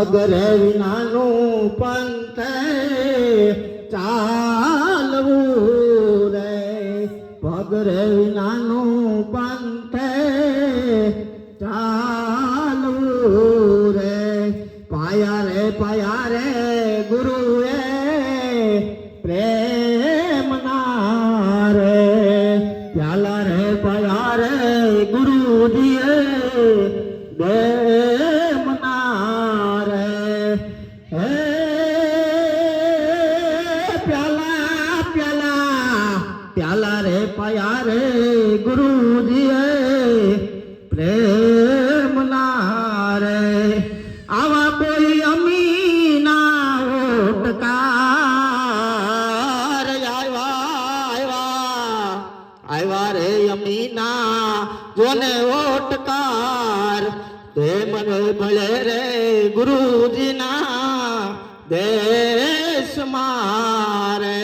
પગરે વિનાનું પંથે ચાલવું રે, પગરે વિનાનું પંથે ચાલવું રે, પાયા રે ગુરુએ પ્રેમના રે, પ્યાલા રે ગુરુજીએ દેમના રે, હે પ્યાલા રે ગુરુજીએ પ્રેમના રે, આવા કોઈ અમીના ઓટકાર આવ્યા રે અમીના જોને ઓટકાર, તે મને મળે રે ગુરુજીના દેશમાં રે।